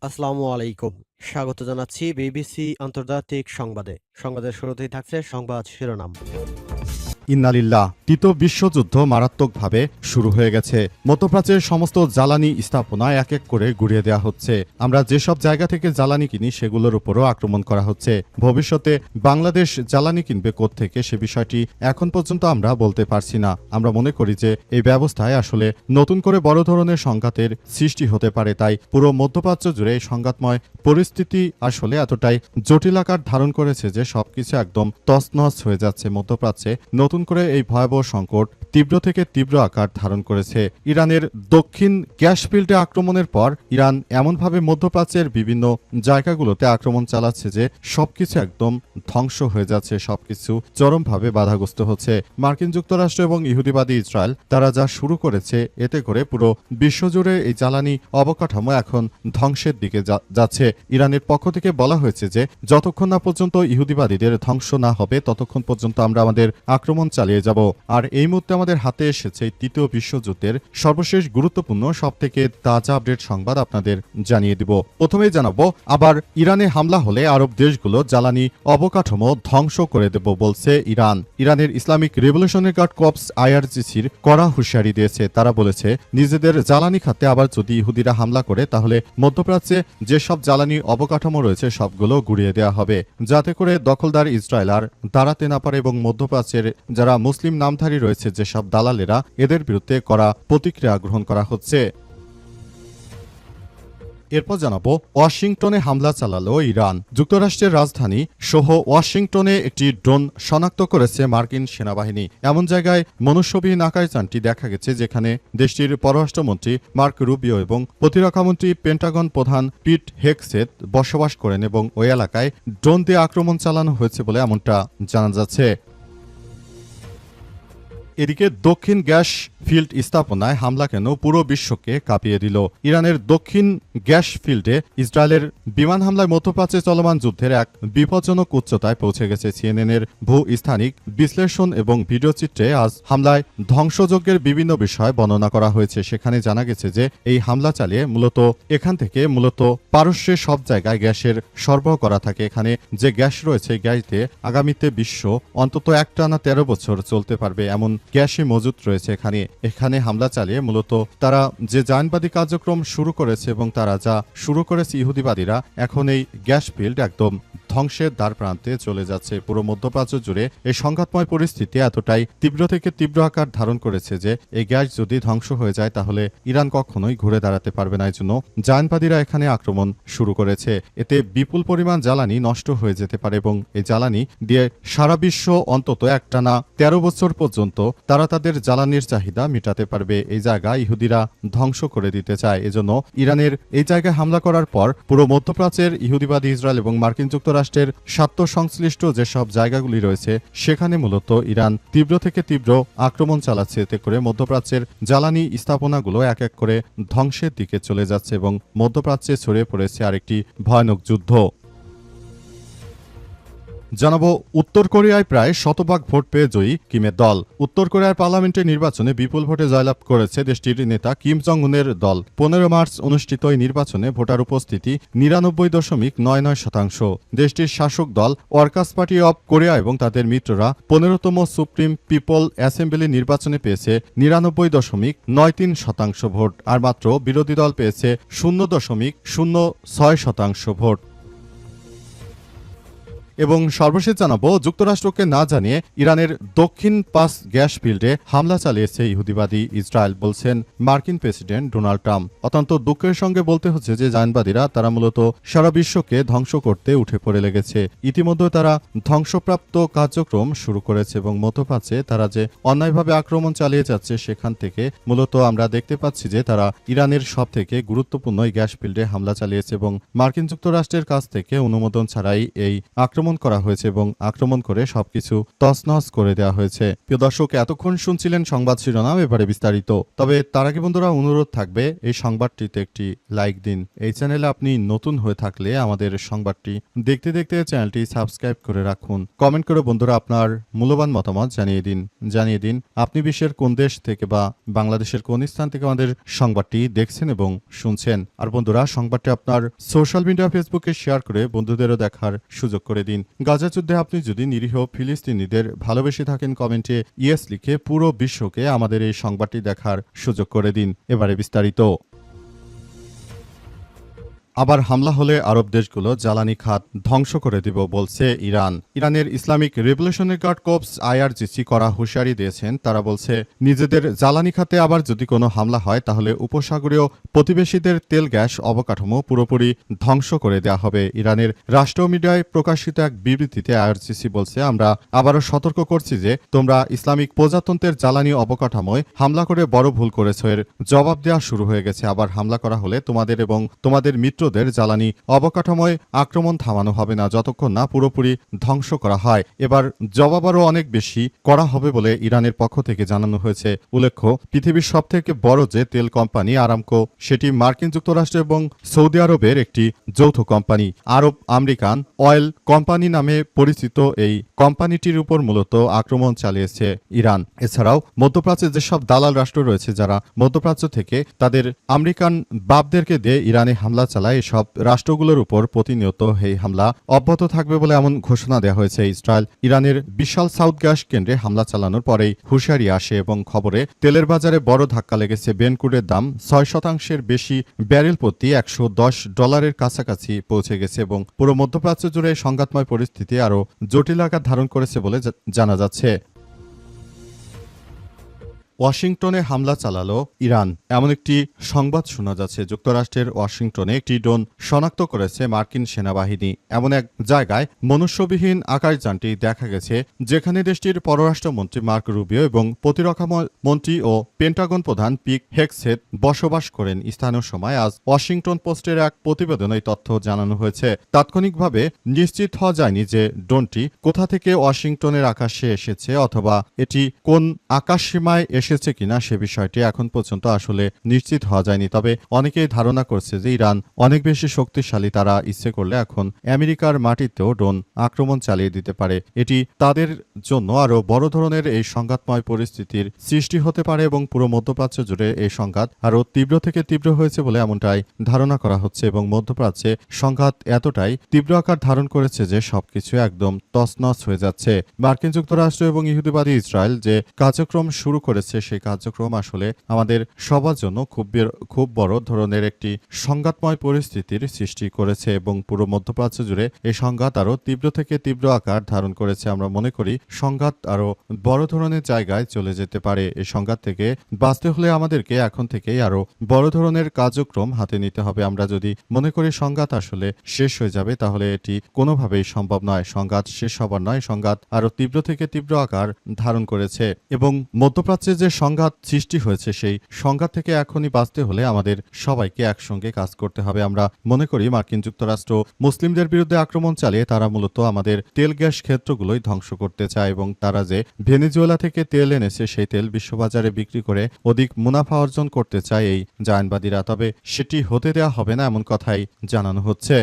আসসালামু আলাইকুম। স্বাগত জানাচ্ছি বিবিসি আন্তর্জাতিক সংবাদে। সংবাদের শুরুতেই থাকছে সংবাদ শিরোনাম। ইন্নালিল্লাহ। তৃতীয় বিশ্বযুদ্ধ মারাত্মকভাবে শুরু হয়ে গেছে। মধ্যপ্রাচ্যের সমস্ত জ্বালানি স্থাপনা এক এক করে গুড়িয়ে দেওয়া হচ্ছে। আমরা যেসব জায়গা থেকে জ্বালানি কিনি সেগুলোর উপরও আক্রমণ করা হচ্ছে। ভবিষ্যতে বাংলাদেশ জ্বালানি কিনবে কোত্থেকে সে বিষয়টি এখন পর্যন্ত আমরা বলতে পারছি না। আমরা মনে করি যে এই ব্যবস্থায় আসলে নতুন করে বড় ধরনের সংঘাতের সৃষ্টি হতে পারে। তাই পুরো মধ্যপ্রাচ্য জুড়ে এই সংঘাতময় পরিস্থিতি আসলে এতটাই জটিল আকার ধারণ করেছে যে সবকিছু একদম তছনছ হয়ে যাচ্ছে। মধ্যপ্রাচ্যে নতুন করে এই ভয়াবহ সংকট তীব্র থেকে তীব্র আকার ধারণ করেছে। ইরানের দক্ষিণ গ্যাস ফিল্ডে আক্রমণের পর ইরান এমনভাবে মধ্যপ্রাচ্যের বিভিন্ন জায়গাগুলোতে আক্রমণ চালাচ্ছে যে সবকিছু একদম ধ্বংস হয়ে যাচ্ছে, সবকিছু চরমভাবে বাধাগ্রস্ত হচ্ছে। মার্কিন যুক্তরাষ্ট্র এবং ইহুদিবাদী ইসরায়েল তারা যা শুরু করেছে এতে করে পুরো বিশ্বজুড়ে এই জ্বালানি অবকাঠামো এখন ধ্বংসের দিকে যাচ্ছে। ইরানের পক্ষ থেকে বলা হয়েছে যে যতক্ষণ না পর্যন্ত ইহুদিবাদীদের ধ্বংস না হবে ততক্ষণ পর্যন্ত আমরা আমাদের আক্রমণ চালিয়ে যাব। আর এই মুহূর্তে আমাদের হাতে এসেছে তৃতীয় বিশ্বযুদ্ধের সর্বশেষ গুরুত্বপূর্ণ সবথেকে তাজা আপডেট সংবাদ আপনাদের জানিয়ে দিব। প্রথমেই জানাবো, আবার ইরানে হামলা হলে আরব দেশগুলো জ্বালানি অবকাঠামো ধ্বংস করে দেব বলছে ইরান। ইরানের ইসলামিক রেভলিউশনারি গার্ড কর্পস আইআরজিসির কড়া হুঁশিয়ারি দিয়েছে। তারা বলেছে নিজেদের জ্বালানি খাতে আবার যদি ইহুদিরা হামলা করে তাহলে মধ্যপ্রাচ্যে যেসব জ্বালানি অবকাঠামো রয়েছে সবগুলো গুড়িয়ে দেওয়া হবে, যাতে করে দখলদার ইসরায়েল আর দাঁড়াতে না পারে এবং মধ্যপ্রাচ্যের যারা মুসলিম নামধারী রয়েছে যেসব দালালেরা এদের বিরুদ্ধে কড়া প্রতিক্রিয়া গ্রহণ করা হচ্ছে। এরপর জানাবো, ওয়াশিংটনে হামলা চালালো ইরান। যুক্তরাষ্ট্রের রাজধানী সহ ওয়াশিংটনে একটি ড্রোন শনাক্ত করেছে মার্কিন সেনাবাহিনী। এমন জায়গায় মনুষ্যবিহীন আকাশযানটি দেখা গেছে যেখানে দেশটির পররাষ্ট্রমন্ত্রী মার্ক রুবিও এবং প্রতিরক্ষামন্ত্রী পেন্টাগন প্রধান পিট হেগসেথ বসবাস করেন এবং ওই এলাকায় ড্রোন দিয়ে আক্রমণ চালানো হয়েছে বলে এমনটা জানা যাচ্ছে। এদিকে দক্ষিণ গ্যাস ফিল্ড স্থাপনায় হামলা কেন পুরো বিশ্বকে কাঁপিয়ে দিল। ইরানের দক্ষিণ গ্যাস ফিল্ডে ইসরায়েলের বিমান হামলায় মধ্যপ্রাচ্যে চলমান যুদ্ধের এক বিপজ্জনক উচ্চতায় পৌঁছে গেছে। সিএনএনের ভূস্থানিক বিশ্লেষণ এবং ভিডিওচিত্রে আজ হামলায় ধ্বংসযজ্ঞের বিভিন্ন বিষয় বর্ণনা করা হয়েছে। সেখানে জানা গেছে যে এই হামলা চালিয়ে এখান থেকে মূলত পারস্যের সব জায়গায় গ্যাসের সরবরাহ করা থাকে। এখানে যে গ্যাস রয়েছে গ্যাস দিয়ে আগামীতে বিশ্ব অন্তত একটানা 13 বছর চলতে পারবে এমন গ্যাসই মজুত রয়েছে এখানে হামলা চালিয়ে মূলত তারা যে জায়নবাদী কার্যক্রম শুরু করেছে এবং তারা যা শুরু করেছে ইহুদিবাদীরা, এখন এই গ্যাস ফিল্ড একদম ধ্বংসের দ্বার প্রান্তে চলে যাচ্ছে। পুরো মধ্যপ্রাচ্য জুড়ে এই সংঘাতময় পরিস্থিতি এতটাই তীব্র থেকে তীব্র আকার ধারণ করেছে যে এই গ্যাস যদি ধ্বংস হয়ে যায় তাহলে ইরান কখনোই ঘুরে দাঁড়াতে পারবে না। এই জন্য জায়নবাদীরা এখানে আক্রমণ শুরু করেছে। এতে বিপুল পরিমাণ জ্বালানি নষ্ট হয়ে যেতে পারে এবং এই জ্বালানি দিয়ে সারা বিশ্ব অন্তত একটানা 13 বছর পর্যন্ত তারা তাদের জ্বালানির চাহিদা মেটাতে পারবে। এই জায়গা ইহুদিরা ধ্বংস করে দিতে চায়। এজন্য ইরানের এই জায়গায় হামলা করার পর পুরো মধ্যপ্রাচ্যের ইহুদিবাদী ইসরায়েল এবং মার্কিন যুক্তরাষ্ট্রের স্বার্থ সংশ্লিষ্ট যেসব জায়গাগুলি রয়েছে সেখানে মূলত ইরান তীব্র থেকে তীব্র আক্রমণ চালাচ্ছে। এতে করে মধ্যপ্রাচ্যের জ্বালানি স্থাপনাগুলো এক এক করে ধ্বংসের দিকে চলে যাচ্ছে এবং মধ্যপ্রাচ্যে ছড়িয়ে পড়েছে আরেকটি ভয়ানক যুদ্ধ। জানাবো, উত্তর কোরিয়ায় প্রায় শতভাগ ভোট পেয়ে জয়ী কিমের দল। উত্তর কোরিয়ার পার্লামেন্টের নির্বাচনে বিপুল ভোটে জয়লাভ করেছে দেশটির নেতা কিম জং উনের দল। 15 মার্চ অনুষ্ঠিত এই নির্বাচনে ভোটার উপস্থিতি 99.99%। দেশটির শাসক দল ওয়ার্কার্স পার্টি অব কোরিয়া এবং তাদের মিত্ররা 15তম সুপ্রিম পিপল অ্যাসেম্বলি নির্বাচনে পেয়েছে 99.93% ভোট, আর মাত্র বিরোধী দল পেয়েছে 0.06% ভোট। এবং সর্বশেষ জানাবো, যুক্তরাষ্ট্রকে না জানিয়ে ইরানের দক্ষিণ পাস গ্যাস ফিল্ডে হামলা চালিয়েছে ইহুদিবাদী ইসরায়েল, বলছেন মার্কিন প্রেসিডেন্ট ডোনাল্ড ট্রাম্প। অত্যন্ত দুঃখের সঙ্গে বলতে হচ্ছে যে জায়নবাদীরা তারা মূলত সারা বিশ্বকে ধ্বংস করতে উঠে পড়ে লেগেছে। ইতিমধ্যে তারা ধ্বংসপ্রাপ্ত কার্যক্রম শুরু করেছে এবং মধ্যপ্রাচ্যে তারা যে অন্যায়ভাবে আক্রমণ চালিয়ে যাচ্ছে সেখান থেকে মূলত আমরা দেখতে পাচ্ছি যে তারা ইরানের সব থেকে গুরুত্বপূর্ণ এই গ্যাস ফিল্ডে হামলা চালিয়েছে এবং মার্কিন যুক্তরাষ্ট্রের কাছ থেকে অনুমোদন ছাড়াই এই আক্রমণ আক্রমণ করা হয়েছে এবং আক্রমণ করে সবকিছু তছনছ করে দেওয়া হয়েছে। প্রিয় দর্শক, এতক্ষণ শুনছিলেন সংবাদ শিরোনাম, এবারে বিস্তারিত। তবে তার আগে বন্ধুরা অনুরোধ থাকবে এই সংবাদটিতে একটি লাইক দিন। এই চ্যানেলে আপনি নতুন হয়ে থাকলে আমাদের সংবাদটি দেখতে দেখতে চ্যানেলটি সাবস্ক্রাইব করে রাখুন। কমেন্ট করে বন্ধুরা আপনার মূল্যবান মতামত জানিয়ে দিন আপনি বিশ্বের কোন দেশ থেকে বা বাংলাদেশের কোন স্থান থেকে আমাদের সংবাদটি দেখছেন এবং শুনছেন। আর বন্ধুরা, সংবাদটি আপনার সোশ্যাল মিডিয়া ফেসবুকে শেয়ার করে বন্ধুদেরও দেখার সুযোগ করে দিন। গাজা যুদ্ধে আপনি যদি নিরীহ ফিলিস্তিনিদের ভালোবেসে থাকেন, কমেন্টে ইয়েস লিখে পুরো বিশ্বকে আমাদের এই সংবাদটি দেখার সুযোগ করে দিন। এবারে বিস্তারিত। আবার হামলা হলে আরব দেশগুলো জ্বালানি খাত ধ্বংস করে দিব বলছে ইরান। ইরানের Islamic revolutionary guard corps IRGC করা হুঁশিয়ারি দিয়েছেন। তারা বলছে, নিজেদের জ্বালানি খাতে আবার যদি কোনো হামলা হয় তাহলে উপসাগরীয় প্রতিবেশীদের তেল গ্যাস অবকাঠামো পুরোপুরি ধ্বংস করে দেওয়া হবে। ইরানের রাষ্ট্রীয় মিডিয়ায় প্রকাশিত এক বিবৃতিতে IRGC বলছে, আমরা আবারও সতর্ক করছি যে তোমরা ইসলামিক প্রজাতন্ত্রের জ্বালানি অবকাঠামোয় হামলা করে বড় ভুল করেছ। এর জবাব দেওয়া শুরু হয়ে গেছে। আবার হামলা করা হলে তোমাদের এবং তোমাদের মিত্রদের জ্বালানি অবকাঠামোয় আক্রমণ থামানো হবে না যতক্ষণ না পুরোপুরি ধ্বংস করা হয়। এবার জবাব আরও অনেক বেশি করা হবে বলে ইরানের পক্ষ থেকে জানানো হয়েছে। উল্লেখ্য, পৃথিবীর সবথেকে বড় যে তেল কোম্পানি আরামকো, সেটি মার্কিন যুক্তরাষ্ট্র এবং সৌদি আরবের একটি যৌথ কোম্পানি। আরব আমেরিকান অয়েল কোম্পানি নামে পরিচিত এই কোম্পানিটির উপর মূলত আক্রমণ চালিয়েছে ইরান। এছাড়াও মধ্যপ্রাচ্যে যেসব দালাল রাষ্ট্র রয়েছে যারা মধ্যপ্রাচ্য থেকে তাদের আমেরিকান বাপদেরকে দিয়ে ইরানে হামলা চালায়, এসব রাষ্ট্রগুলোর উপর প্রতিনিয়ত এই হামলা অব্যাহত থাকবে বলে এমন ঘোষণা দেওয়া হয়েছে। ইসরায়েল ইরানের বিশাল সাউথ গ্যাস কেন্দ্রে হামলা চালানোর পরেই হুঁশিয়ারি আসে এবং খবরে তেলের বাজারে বড় ধাক্কা লেগেছে। ব্রেন্ট দাম 6% বেশি, ব্যারেল প্রতি $110 কাছাকাছি পৌঁছে গেছে এবং পুরো মধ্যপ্রাচ্য জুড়ে সংঘাতময় পরিস্থিতি আরও জটিল আকার ধারণ করেছে বলে জানা যাচ্ছে। ওয়াশিংটনে হামলা চালালো ইরান, এমন একটি সংবাদ শোনা যাচ্ছে। যুক্তরাষ্ট্রের ওয়াশিংটনে একটি ড্রোন শনাক্ত করেছে মার্কিন সেনাবাহিনী। এমন এক জায়গায় মনুষ্যবিহীন আকাশযানটি দেখা গেছে যেখানে দেশটির পররাষ্ট্রমন্ত্রী মার্ক রুবিও এবং প্রতিরক্ষা মন্ত্রী ও পেন্টাগন প্রধান পিট হেগসেথ বসবাস করেন। স্থানীয় সময় আজ ওয়াশিংটন পোস্টের এক প্রতিবেদনে এই তথ্য জানানো হয়েছে। তাৎক্ষণিকভাবে নিশ্চিত হওয়া যায়নি যে ড্রোনটি কোথা থেকে ওয়াশিংটনের আকাশে এসেছে অথবা এটি কোন আকাশসীমায় এসেছে কিনা সে বিষয়টি এখন পর্যন্ত আসলে নিশ্চিত হওয়া যায়নি। তবে অনেকেই ধারণা করছে যে ইরান অনেক বেশি শক্তিশালী, তারা ইচ্ছে করলে এখন আমেরিকার মাটিতেও ড্রোন আক্রমণ চালিয়ে দিতে পারে। এটি তাদের জন্য আরও বড় ধরনের এই সংঘাতময় পরিস্থিতির সৃষ্টি হতে পারে এবং পুরো মধ্যপ্রাচ্য জুড়ে এই সংঘাত আরও তীব্র থেকে তীব্র হয়েছে বলে এমনটাই ধারণা করা হচ্ছে এবং মধ্যপ্রাচ্যে সংঘাত এতটাই তীব্র আকার ধারণ করেছে যে সবকিছু একদম তছনছ হয়ে যাচ্ছে। মার্কিন যুক্তরাষ্ট্র এবং ইহুদিবাদী ইসরায়েল যে কার্যক্রম শুরু করেছে সেই কার্যক্রম আসলে আমাদের সবার জন্য খুব বড় ধরনের একটি সংঘাতময় পরিস্থিতির সৃষ্টি করেছে এবং পুরো মধ্যপ্রাচ্য জুড়ে এই সংঘাত আরও তীব্র থেকে তীব্র আকার ধারণ করেছে। আমরা মনে করি সংঘাত আরও বড় ধরনের জায়গায় চলে যেতে পারে। এই সংঘাত থেকে বাঁচতে হলে আমাদেরকে এখন থেকেই আরও বড় ধরনের কার্যক্রম হাতে নিতে হবে। আমরা যদি মনে করি সংঘাত আসলে শেষ হয়ে যাবে তাহলে এটি কোনোভাবেই সম্ভব নয়। সংঘাত শেষ হবার নয়, সংঘাত আরও তীব্র থেকে তীব্র আকার ধারণ করেছে এবং মধ্যপ্রাচ্যে যে সংঘাত সৃষ্টি হয়েছে সেই সংঘাত থেকে এখনই বাঁচতে হলে আমাদের সবাইকে একসঙ্গে কাজ করতে হবে। আমরা মনে করি মার্কিন যুক্তরাষ্ট্র মুসলিমদের বিরুদ্ধে আক্রমণ চালিয়ে তারা মূলত আমাদের তেল গ্যাস ক্ষেত্রগুলোই ধ্বংস করতে চায় এবং তারা যে ভেনেজুয়েলা থেকে তেল এনেছে সেই তেল বিশ্ববাজারে বিক্রি করে অধিক মুনাফা অর্জন করতে চায় এই জায়নবাদীরা। তবে সেটি হতে দেওয়া হবে না এমন কথাই জানানো হচ্ছে।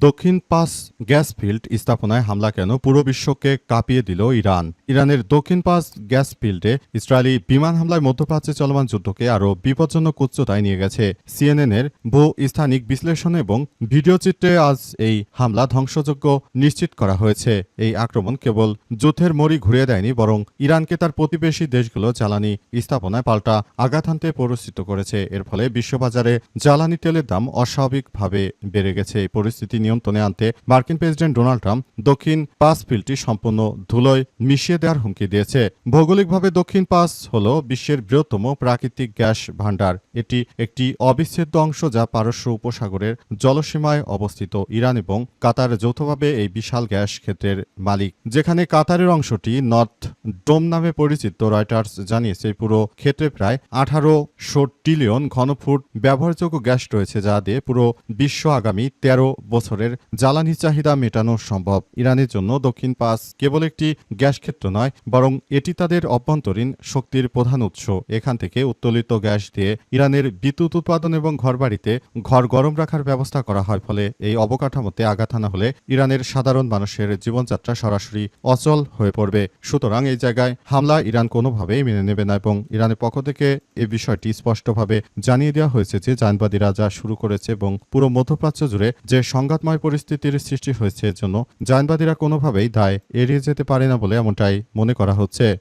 দক্ষিণ পাস গ্যাস ফিল্ড স্থাপনায় হামলা কেন পুরো বিশ্বকে কাঁপিয়ে দিল ইরান। ইরানের দক্ষিণ পাস গ্যাস ফিল্ডে ইসরায়েলি বিমান হামলায় মধ্যপ্রাচ্যে চলমান যুদ্ধকে আরও বিপজ্জনক উচ্চতায় নিয়ে গেছে। সিএনএনের ভূস্থানিক বিশ্লেষণ এবং ভিডিও চিত্রে আজ এই হামলা ধ্বংসযোগ্য নিশ্চিত করা হয়েছে। এই আক্রমণ কেবল যুদ্ধের মরি ঘুরিয়ে দেয়নি, বরং ইরানকে তার প্রতিবেশী দেশগুলো জ্বালানি স্থাপনায় পাল্টা আঘাত হানতে প্ররোচিত করেছে। এর ফলে বিশ্ববাজারে জ্বালানি তেলের দাম অস্বাভাবিকভাবে বেড়ে গেছে। এই পরিস্থিতি নিয়ন্ত্রণে আনতে মার্কিন প্রেসিডেন্ট ডোনাল্ড ট্রাম্প দক্ষিণ পাস ফিল্ডটি সম্পূর্ণ ধুলোয় মিশিয়ে দেওয়ার হুমকি দিয়েছে। ভৌগোলিকভাবে দক্ষিণ পাস হল বিশ্বের বৃহত্তম প্রাকৃতিক গ্যাস ভাণ্ডার। এটি একটি অবিচ্ছেদ্য অংশ যা পারস্য উপসাগরের জলসীমায় অবস্থিত। ইরান এবং কাতার যৌথভাবে এই বিশাল গ্যাস ক্ষেত্রের মালিক, যেখানে কাতারের অংশটি নর্থ ডোম নামে পরিচিত। রয়টার্স জানিয়েছে পুরো ক্ষেত্রে প্রায় 1800 ট্রিলিয়ন ঘনফুট ব্যবহারযোগ্য গ্যাস রয়েছে, যা দিয়ে পুরো বিশ্ব আগামী 13 বছরে বছরের জ্বালানি চাহিদা মেটানো সম্ভব। ইরানের জন্য দক্ষিণ পাস কেবল একটি গ্যাস ক্ষেত্র নয়, বরং এটি তাদের অভ্যন্তরীণ শক্তির প্রধান উৎস। এখান থেকে উত্তোলিত গ্যাস দিয়ে ইরানের বিদ্যুৎ উৎপাদন এবং ঘরবাড়িতে ঘর গরম রাখার ব্যবস্থা করা হয়। ফলে এই অবকাঠামোতে আঘাত হানা হলে ইরানের সাধারণ মানুষের জীবনযাত্রা সরাসরি অচল হয়ে পড়বে। সুতরাং এই জায়গায় হামলা ইরান কোনোভাবেই মেনে নেবে না এবং ইরানের পক্ষ থেকে এই বিষয়টি স্পষ্টভাবে জানিয়ে দেওয়া হয়েছে যে জায়নবাদীরা যা শুরু করেছে এবং পুরো মধ্যপ্রাচ্য জুড়ে যে সংঘাতময় পরিস্থিতির সৃষ্টি হয়েছে এর জন্য জায়নবাদীরা কোনোভাবেই দায় এড়িয়ে যেতে পারে না বলে এমনটাই মনে করা হচ্ছে।